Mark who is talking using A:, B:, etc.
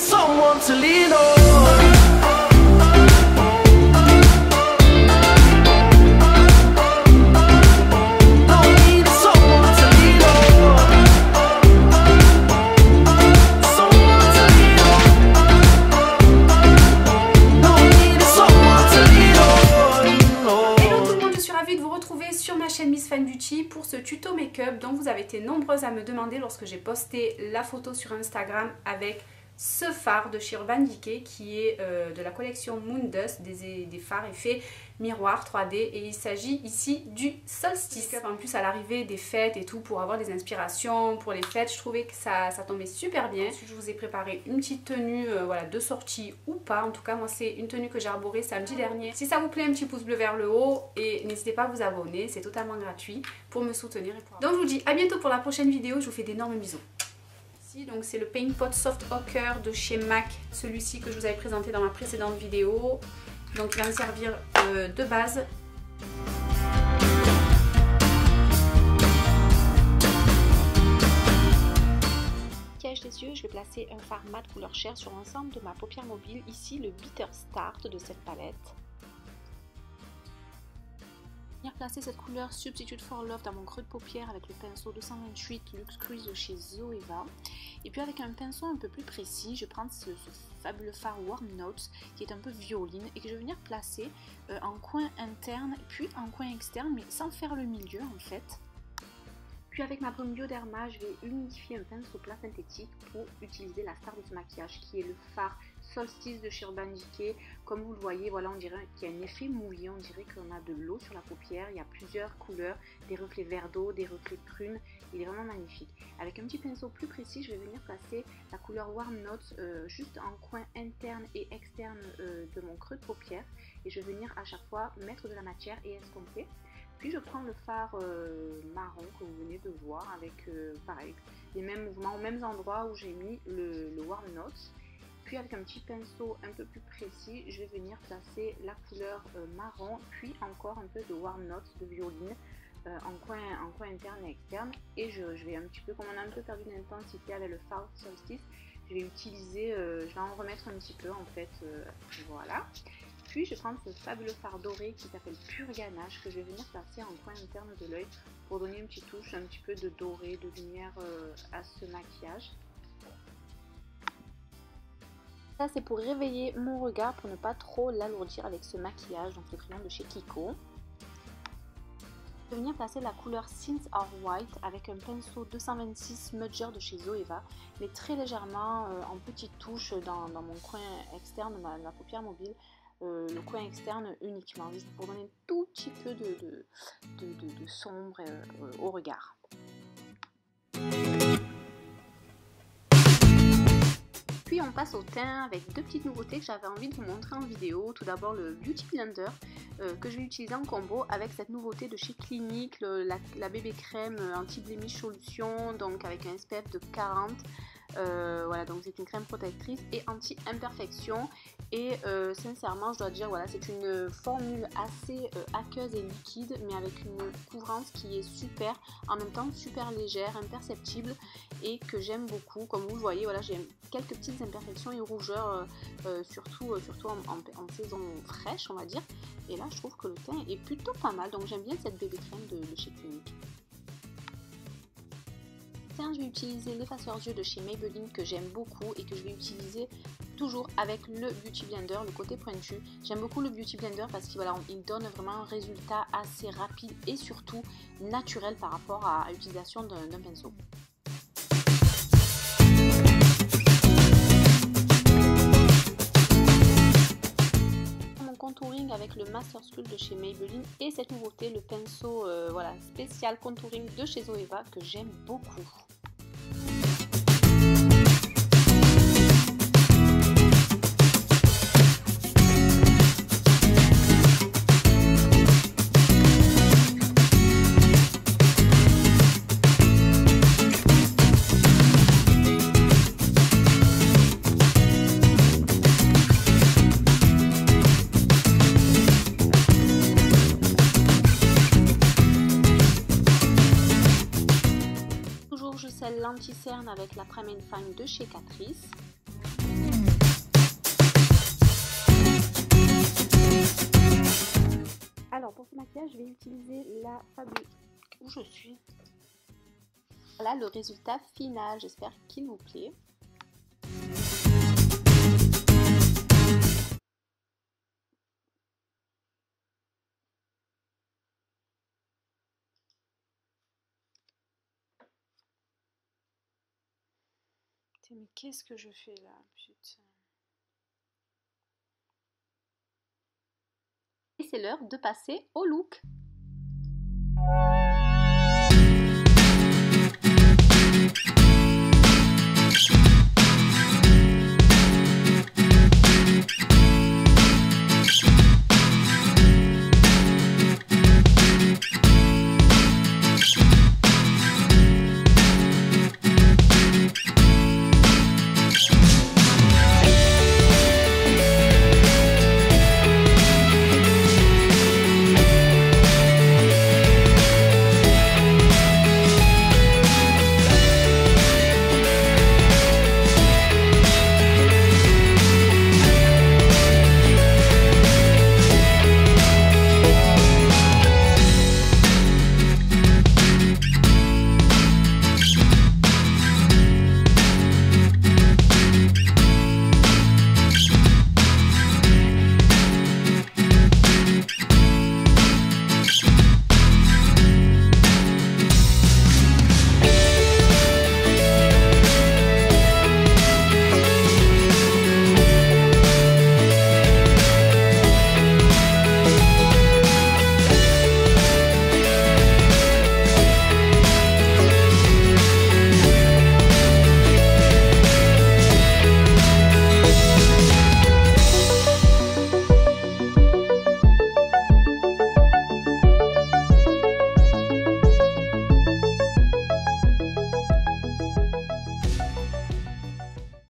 A: someone to lean on.
B: Miss Fine Beauty pour ce tuto make-up dont vous avez été nombreuses à me demander lorsque j'ai posté la photo sur Instagram avec ce fard de chez Urban Decay qui est de la collection Moon Dust, des fards effets miroir 3D, et il s'agit ici du solstice. En plus à l'arrivée des fêtes et tout, pour avoir des inspirations pour les fêtes, je trouvais que ça tombait super bien. Ensuite je vous ai préparé une petite tenue voilà, de sortie ou pas, en tout cas moi c'est une tenue que j'ai arborée samedi dernier. Si ça vous plaît, un petit pouce bleu vers le haut et n'hésitez pas à vous abonner, c'est totalement gratuit pour me soutenir. Donc je vous dis à bientôt pour la prochaine vidéo, je vous fais d'énormes bisous. Donc c'est le Paint Pot Soft Ochre de chez MAC, celui-ci que je vous avais présenté dans ma précédente vidéo. Donc il va me servir de base. Maquillage des yeux, je vais placer un fard mat couleur chair sur l'ensemble de ma paupière mobile, ici le Bitter Start de cette palette. Placer cette couleur Substitute for Love dans mon creux de paupière avec le pinceau 228 Luxe Crease de chez Zoeva. Et puis avec un pinceau un peu plus précis, je prends ce fabuleux fard Warm Notes qui est un peu violine et que je vais venir placer en coin interne puis en coin externe, mais sans faire le milieu en fait. Puis avec ma brume Bioderma, je vais humidifier un pinceau plat synthétique pour utiliser la star de ce maquillage qui est le fard Solstice de chez Urban Decay. Comme vous le voyez, voilà, on dirait qu'il y a un effet mouillé, on dirait qu'on a de l'eau sur la paupière. Il y a plusieurs couleurs, des reflets vert d'eau, des reflets prunes. Il est vraiment magnifique. Avec un petit pinceau plus précis, je vais venir placer la couleur Warm Notes juste en coin interne et externe de mon creux de paupière. Et je vais venir à chaque fois mettre de la matière et estomper. Puis je prends le fard marron que vous venez de voir avec pareil, les mêmes mouvements aux mêmes endroits où j'ai mis le Warm Notes. Puis avec un petit pinceau un peu plus précis, je vais venir placer la couleur marron, puis encore un peu de Warm Notes de violine en coin interne et externe. Et je vais un petit peu, comme on a un peu perdu d'intensité avec le fard Solstice, je vais utiliser, je vais en remettre un petit peu en fait, voilà. Puis je vais prendre ce fabuleux fard doré qui s'appelle Pure Ganache que je vais venir placer en coin interne de l'œil pour donner une petite touche, un petit peu de doré, de lumière à ce maquillage. Ça c'est pour réveiller mon regard, pour ne pas trop l'alourdir avec ce maquillage, donc le crayon de chez Kiko. Je vais venir placer la couleur Synth or White avec un pinceau 226 Smudger de chez Zoeva, mais très légèrement en petites touches dans mon coin externe de ma paupière mobile. Le coin externe uniquement, juste pour donner un tout petit peu de sombre au regard. Puis on passe au teint avec deux petites nouveautés que j'avais envie de vous montrer en vidéo. Tout d'abord le Beauty Blender que je vais utiliser en combo avec cette nouveauté de chez Clinique, la bébé crème anti-blemish solution, donc avec un SPF de 40. Voilà, donc c'est une crème protectrice et anti-imperfection et sincèrement je dois dire voilà, c'est une formule assez aqueuse et liquide mais avec une couvrance qui est super, en même temps super légère, imperceptible et que j'aime beaucoup. Comme vous le voyez, voilà, j'ai quelques petites imperfections et rougeurs surtout en saison fraîche on va dire, et là je trouve que le teint est plutôt pas mal, donc j'aime bien cette bébé crème de chez Clinique. Je vais utiliser l'effaceur yeux de chez Maybelline que j'aime beaucoup et que je vais utiliser toujours avec le Beauty Blender, le côté pointu. J'aime beaucoup le Beauty Blender parce qu'il voilà, il donne vraiment un résultat assez rapide et surtout naturel par rapport à l'utilisation d'un pinceau. Mon contouring avec le Master Sculpt de chez Maybelline et cette nouveauté, le pinceau voilà, spécial contouring de chez Zoeva que j'aime beaucoup. L'anti-cerne avec la Prime and Fine de chez Catrice.
C: raffia, je vais utiliser la fabuleuse.
B: Où je suis?
C: Voilà le résultat final, j'espère qu'il vous plaît.
B: Mais qu'est-ce que je fais là, putain?
C: Et c'est l'heure de passer au look.